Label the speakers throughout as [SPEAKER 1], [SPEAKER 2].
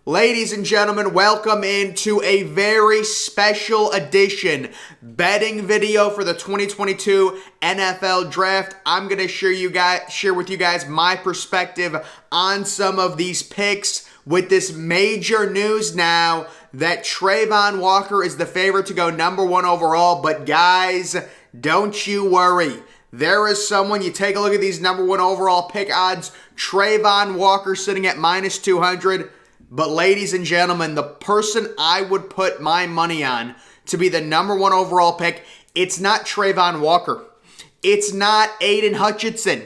[SPEAKER 1] Ladies and gentlemen, welcome into a very special edition betting video for the 2022 NFL Draft. I'm going to share with you guys my perspective on some of these picks with this major news now that Trayvon Walker is the favorite to go number 1 overall. But guys, don't you worry. There is someone, you take a look at these number 1 overall pick odds, Trayvon Walker sitting at minus 200. But ladies and gentlemen, the person I would put my money on to be the number 1 overall pick, it's not Trayvon Walker. It's not Aiden Hutchinson.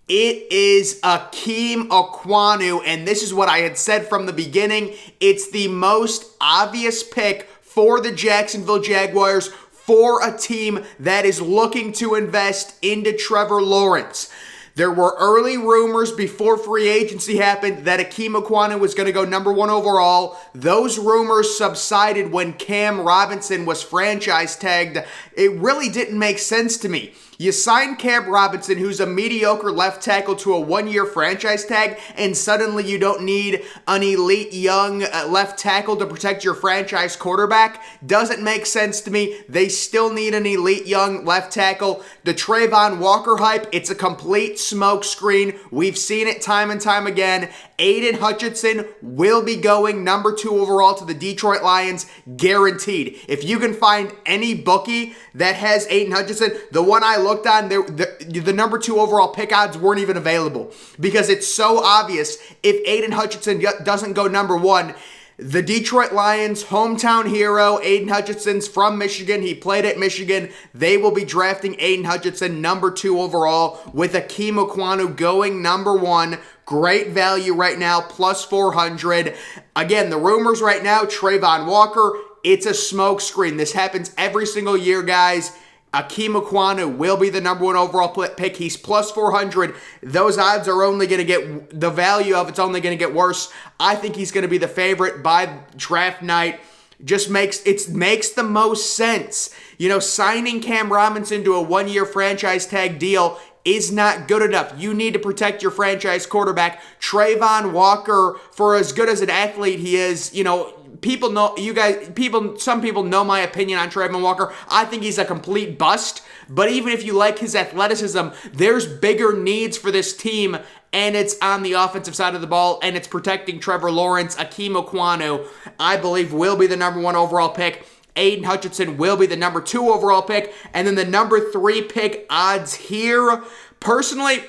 [SPEAKER 1] It is Ikem Ekwonu, and this is what I had said from the beginning. It's the most obvious pick for the Jacksonville Jaguars, for a team that is looking to invest into Trevor Lawrence. There were early rumors before free agency happened that Ikem Ekwonu was going to go number 1 overall. Those rumors subsided when Cam Robinson was franchise tagged. It really didn't make sense to me. You sign Cam Robinson, who's a mediocre left tackle, to a 1-year franchise tag, and suddenly you don't need an elite young left tackle to protect your franchise quarterback. Doesn't make sense to me. They still need an elite young left tackle. The Trayvon Walker hype, it's a complete smokescreen. We've seen it time and time again. Aiden Hutchinson will be going number 2 overall to the Detroit Lions, guaranteed. If you can find any bookie that has Aiden Hutchinson, the one I looked on, the number 2 overall pick odds weren't even available because it's so obvious. If Aiden Hutchinson doesn't go number 1, the Detroit Lions, hometown hero, Aiden Hutchinson's from Michigan. He played at Michigan. They will be drafting Aiden Hutchinson number 2 overall with Ikem Ekwonu going number 1. Great value right now, plus 400. Again, the rumors right now, Trayvon Walker, it's a smokescreen. This happens every single year, guys. Ikem Ekwonu will be the number 1 overall pick. He's plus 400. Those odds are only going to get, the value of it's only going to get worse. I think he's going to be the favorite by draft night. Just makes the most sense. You know, signing Cam Robinson to a 1-year franchise tag deal is not good enough. You need to protect your franchise quarterback. Trayvon Walker, for as good as an athlete he is, you know, some people know my opinion on Trayvon Walker. I think he's a complete bust. But even if you like his athleticism, there's bigger needs for this team, and it's on the offensive side of the ball, and it's protecting Trevor Lawrence. Ikem Ekwonu, I believe, will be the number 1 overall pick. Aiden Hutchinson will be the number 2 overall pick. And then the number 3 pick odds here. Personally,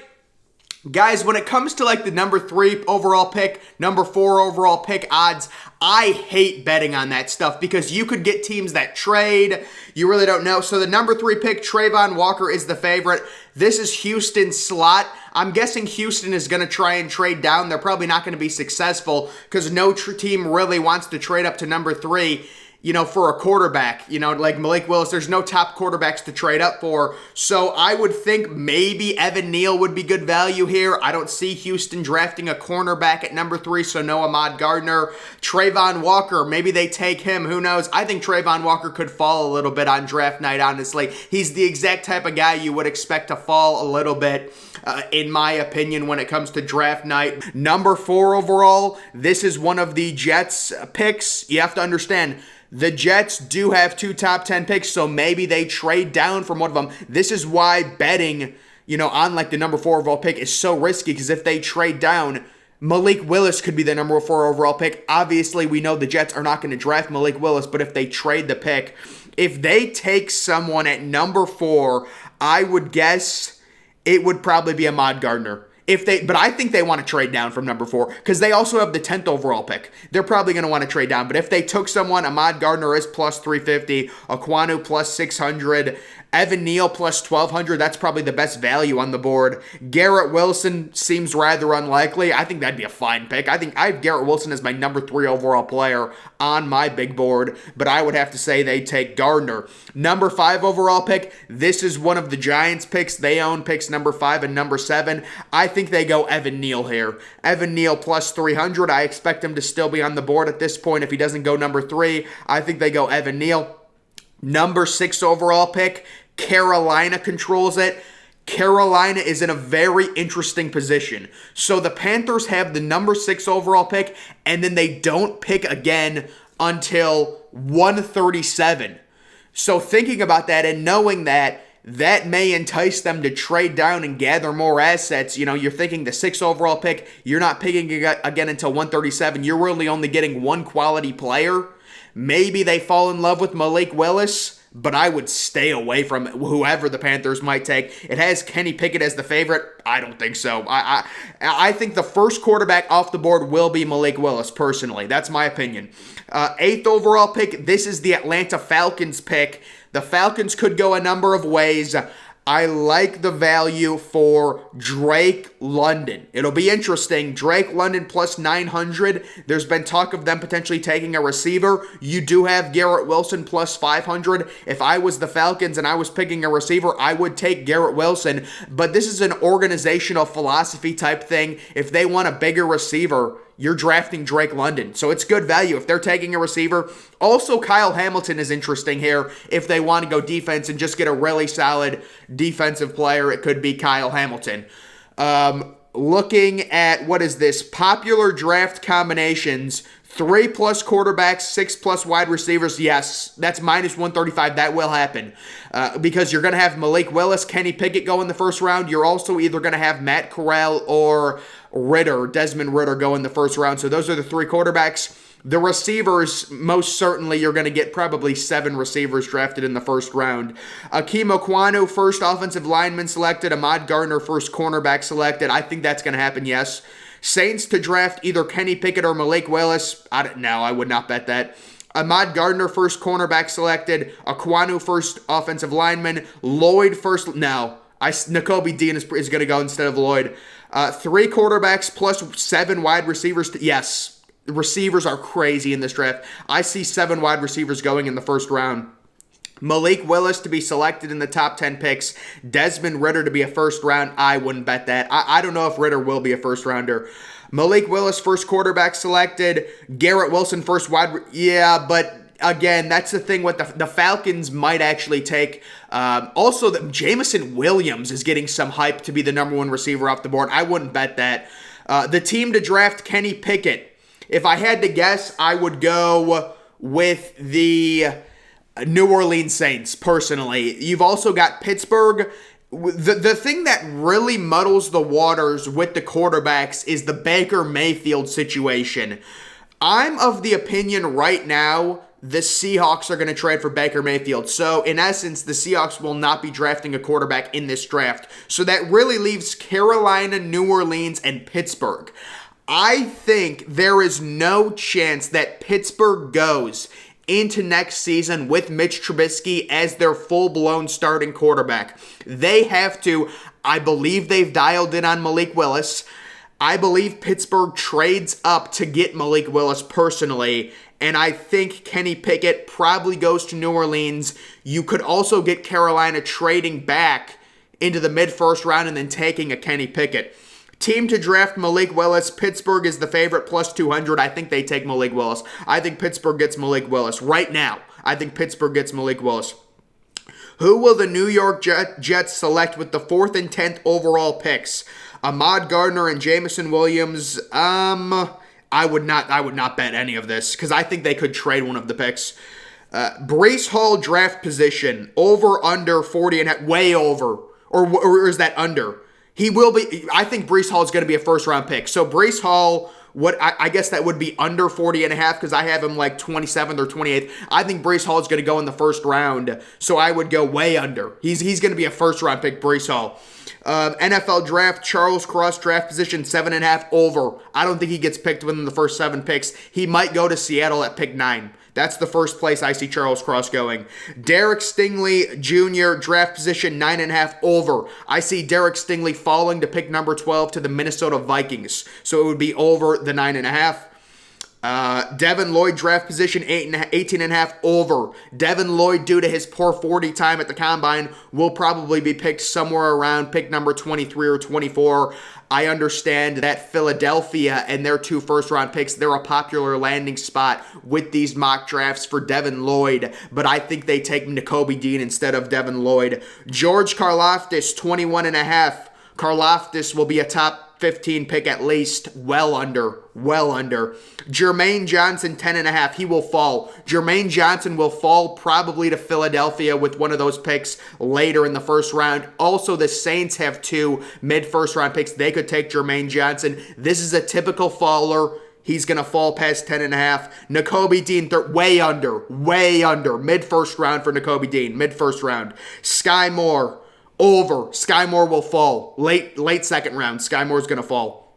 [SPEAKER 1] guys, when it comes to like the number 3 overall pick, number 4 overall pick odds, I hate betting on that stuff because you could get teams that trade. You really don't know. So the number 3 pick, Trayvon Walker, is the favorite. This is Houston's slot. I'm guessing Houston is going to try and trade down. They're probably not going to be successful because no team really wants to trade up to number 3. You know, for a quarterback, you know, like Malik Willis, there's no top quarterbacks to trade up for. So I would think maybe Evan Neal would be good value here. I don't see Houston drafting a cornerback at number 3, so no Ahmad Gardner. Trayvon Walker, maybe they take him. Who knows? I think Trayvon Walker could fall a little bit on draft night, honestly. He's the exact type of guy you would expect to fall a little bit, in my opinion, when it comes to draft night. Number 4 overall, this is one of the Jets picks. You have to understand, the Jets do have 2 top 10 picks, so maybe they trade down from one of them. This is why betting, you know, on like the number 4 overall pick is so risky, because if they trade down, Malik Willis could be the number 4 overall pick. Obviously, we know the Jets are not going to draft Malik Willis, but if they trade the pick, if they take someone at number 4, I would guess it would probably be Ahmad Gardner. But I think they want to trade down from number 4 because they also have the 10th overall pick. They're probably going to want to trade down. But if they took someone, Ahmad Gardner is plus 350, Ekwonu plus 600, Evan Neal plus 1,200. That's probably the best value on the board. Garrett Wilson seems rather unlikely. I think that'd be a fine pick. I have Garrett Wilson as my number 3 overall player on my big board, but I would have to say they take Gardner. Number 5 overall pick. This is one of the Giants' picks. They own picks number 5 and number 7. I think they go Evan Neal here. Evan Neal plus 300. I expect him to still be on the board at this point if he doesn't go number 3. I think they go Evan Neal. Number 6 overall pick. Carolina controls it. Carolina is in a very interesting position. So the Panthers have the number 6 overall pick, and then they don't pick again until 137. So thinking about that and knowing that, that may entice them to trade down and gather more assets. You know, you're thinking the 6th overall pick, you're not picking again until 137. You're really only getting one quality player. Maybe they fall in love with Malik Willis, but I would stay away from whoever the Panthers might take. It has Kenny Pickett as the favorite. I don't think so. I think the first quarterback off the board will be Malik Willis, personally. That's my opinion. 8th overall pick, this is the Atlanta Falcons pick. The Falcons could go a number of ways. I like the value for Drake London. It'll be interesting. Drake London plus 900. There's been talk of them potentially taking a receiver. You do have Garrett Wilson plus 500. If I was the Falcons and I was picking a receiver, I would take Garrett Wilson. But this is an organizational philosophy type thing. If they want a bigger receiver, you're drafting Drake London. So it's good value if they're taking a receiver. Also, Kyle Hamilton is interesting here. If they want to go defense and just get a really solid defensive player, it could be Kyle Hamilton. Looking at, what is this? Popular draft combinations. 3+ quarterbacks, 6+ wide receivers. Yes, that's minus 135. That will happen. Because you're going to have Malik Willis, Kenny Pickett go in the first round. You're also either going to have Matt Corral or Desmond Ridder go in the first round. So those are the 3 quarterbacks. The receivers, most certainly, you're going to get probably 7 receivers drafted in the first round. Akeem Okwonu, first offensive lineman selected. Ahmad Gardner, first cornerback selected. I think that's going to happen, yes. Saints to draft either Kenny Pickett or Malik Willis. I don't know. I would not bet that. Ahmad Gardner, first cornerback selected. Okwonu, first offensive lineman. Lloyd, first. No. Nakobe Dean is going to go instead of Lloyd. 3 quarterbacks plus 7 wide receivers. Yes. Receivers are crazy in this draft. I see 7 wide receivers going in the first round. Malik Willis to be selected in the top 10 picks. Desmond Ridder to be a first round. I wouldn't bet that. I don't know if Ridder will be a first rounder. Malik Willis, first quarterback selected. Garrett Wilson, first wide. Yeah, but again, that's the thing with the Falcons might actually take. Also, Jamison Williams is getting some hype to be the number 1 receiver off the board. I wouldn't bet that. The team to draft Kenny Pickett. If I had to guess, I would go with the New Orleans Saints, personally. You've also got Pittsburgh. The thing that really muddles the waters with the quarterbacks is the Baker Mayfield situation. I'm of the opinion right now the Seahawks are going to trade for Baker Mayfield. So, in essence, the Seahawks will not be drafting a quarterback in this draft. So that really leaves Carolina, New Orleans, and Pittsburgh. I think there is no chance that Pittsburgh goes into next season with Mitch Trubisky as their full-blown starting quarterback. They have to. I believe they've dialed in on Malik Willis. I believe Pittsburgh trades up to get Malik Willis personally, and I think Kenny Pickett probably goes to New Orleans. You could also get Carolina trading back into the mid-first round and then taking a Kenny Pickett. Team to draft Malik Willis. Pittsburgh is the favorite, plus 200. I think they take Malik Willis. I think Pittsburgh gets Malik Willis. Right now, I think Pittsburgh gets Malik Willis. Who will the New York Jets select with the 4th and 10th overall picks? Ahmad Gardner and Jamison Williams. I would not bet any of this because I think they could trade one of the picks. Breece Hall draft position. Over, under, 40 and a half. Way over. Or is that under? He will be. I think Breece Hall is going to be a first-round pick. So Breece Hall, I guess that would be under 40 and a half because I have him like 27th or 28th. I think Breece Hall is going to go in the first round, so I would go way under. He's going to be a first-round pick, Breece Hall. NFL draft, Charles Cross draft position, 7.5 over. I don't think he gets picked within the first 7 picks. He might go to Seattle at pick 9. That's the first place I see Charles Cross going. Derek Stingley Jr., draft position 9.5 over. I see Derek Stingley falling to pick number 12 to the Minnesota Vikings. So it would be over the 9.5. Devin Lloyd draft position 18.5 over. Devin Lloyd, due to his poor 40 time at the combine, will probably be picked somewhere around pick number 23 or 24. I understand that Philadelphia and their 2 first-round picks, they're a popular landing spot with these mock drafts for Devin Lloyd, but I think they take Nakobe Dean instead of Devin Lloyd. George Karlaftis, 21.5. Karlaftis will be a top 15 pick at least, well under. Jermaine Johnson, 10.5. He will fall. Jermaine Johnson will fall probably to Philadelphia with one of those picks later in the first round. Also, the Saints have 2 mid-first round picks. They could take Jermaine Johnson. This is a typical faller. He's going to fall past 10.5. Nakobe Dean, way under. Mid-first round for Nakobe Dean, mid-first round. Sky Moore, over. Sky Moore will fall. Late second round. Sky Moore's going to fall.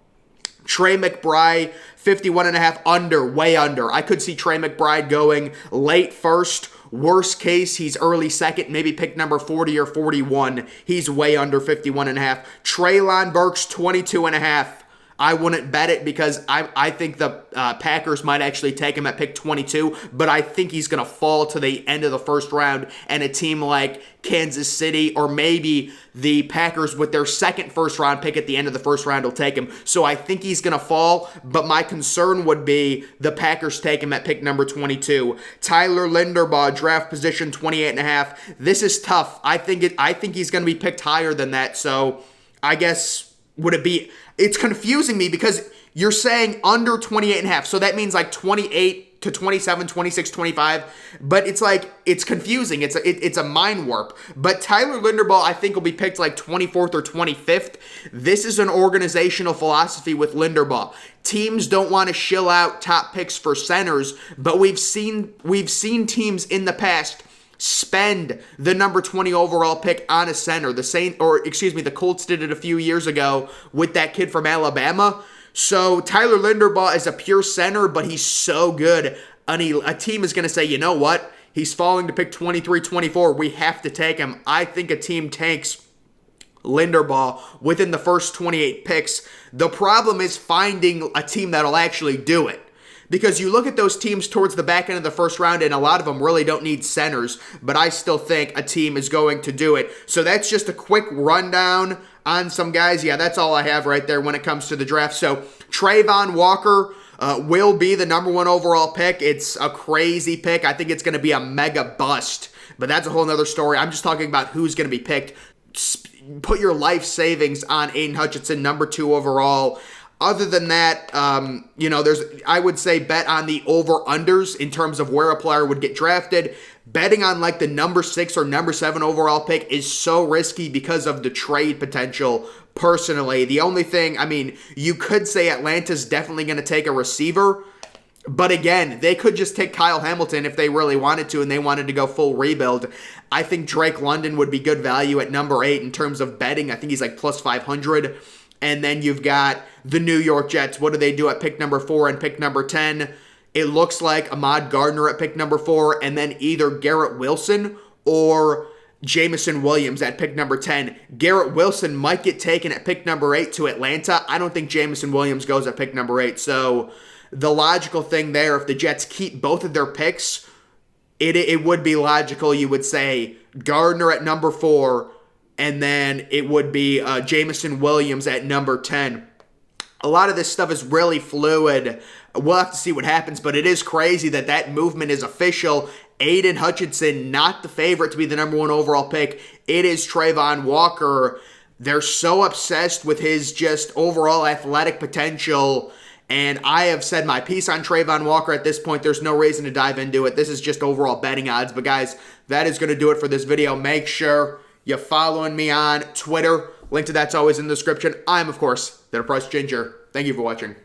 [SPEAKER 1] Trey McBride, 51.5, under, way under. I could see Trey McBride going late first. Worst case, he's early second, maybe pick number 40 or 41. He's way under 51.5. Treylon Burks, 22.5. I wouldn't bet it because I think the Packers might actually take him at pick 22, but I think he's going to fall to the end of the first round, and a team like Kansas City or maybe the Packers with their second first-round pick at the end of the first round will take him. So I think he's going to fall, but my concern would be the Packers take him at pick number 22. Tyler Linderbaugh, draft position 28.5. This is tough. I think he's going to be picked higher than that, so I guess would it be... It's confusing me because you're saying under 28.5. So that means like 28 to 27, 26, 25. But it's like, it's confusing. It's a mind warp. But Tyler Linderbaugh, I think, will be picked like 24th or 25th. This is an organizational philosophy with Linderbaugh. Teams don't want to shill out top picks for centers, but we've seen teams in the past spend the number 20 overall pick on a center. The Colts did it a few years ago with that kid from Alabama. So Tyler Linderbaugh is a pure center, but he's so good. A team is going to say, you know what? He's falling to pick 23, 24. We have to take him. I think a team takes Linderbaugh within the first 28 picks. The problem is finding a team that'll actually do it. Because you look at those teams towards the back end of the first round, and a lot of them really don't need centers, but I still think a team is going to do it. So that's just a quick rundown on some guys. Yeah, that's all I have right there when it comes to the draft. So Trayvon Walker will be the number 1 overall pick. It's a crazy pick. I think it's going to be a mega bust, but that's a whole nother story. I'm just talking about who's going to be picked. Put your life savings on Aiden Hutchinson, number 2 overall. Other than that, I would say bet on the over-unders in terms of where a player would get drafted. Betting on like the number 6 or number 7 overall pick is so risky because of the trade potential. Personally, the only thing, you could say Atlanta's definitely going to take a receiver. But again, they could just take Kyle Hamilton if they really wanted to and they wanted to go full rebuild. I think Drake London would be good value at number 8 in terms of betting. I think he's like plus 500. And then you've got the New York Jets. What do they do at pick number 4 and pick number 10? It looks like Ahmad Gardner at pick number 4, and then either Garrett Wilson or Jameson Williams at pick number 10. Garrett Wilson might get taken at pick number 8 to Atlanta. I don't think Jameson Williams goes at pick number 8. So the logical thing there, if the Jets keep both of their picks, it would be logical. You would say Gardner at number 4, and then it would be Jameson Williams at number 10. A lot of this stuff is really fluid. We'll have to see what happens, but it is crazy that movement is official. Aiden Hutchinson, not the favorite to be the number 1 overall pick. It is Trayvon Walker. They're so obsessed with his just overall athletic potential, and I have said my piece on Trayvon Walker at this point. There's no reason to dive into it. This is just overall betting odds. But guys, that is going to do it for this video. Make sure you're following me on Twitter. Link to that's always in the description. I'm, of course, The Depressed Ginger. Thank you for watching.